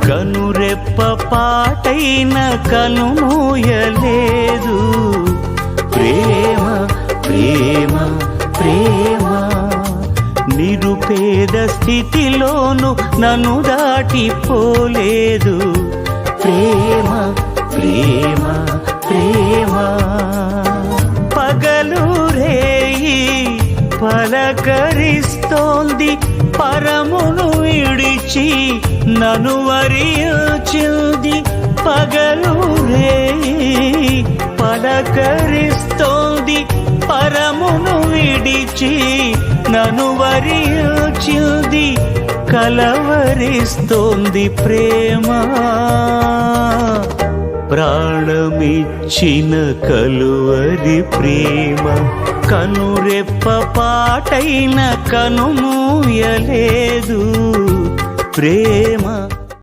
కనురెప్ప పాటైన కనుమూయలేదు. ప్రేమ ప్రేమ ప్రేమ నిరుపేద స్థితిలోను నన్ను దాటిపోలేదు. ప్రేమ ప్రేమ ప్రేమ పగలు రేయి పలకరిస్తోంది, పరమును విడిచి నన్ను వరించింది. పగలు రేయి పలకరిస్తోంది, పరమును విడిచి నన్ను వరించింది. కలవరిస్తోంది ప్రేమ, ప్రాణమిచ్చిన కలువరి ప్రేమ. కనురెప్ప పాటైన కనుమూయలేదు. ప్రేమ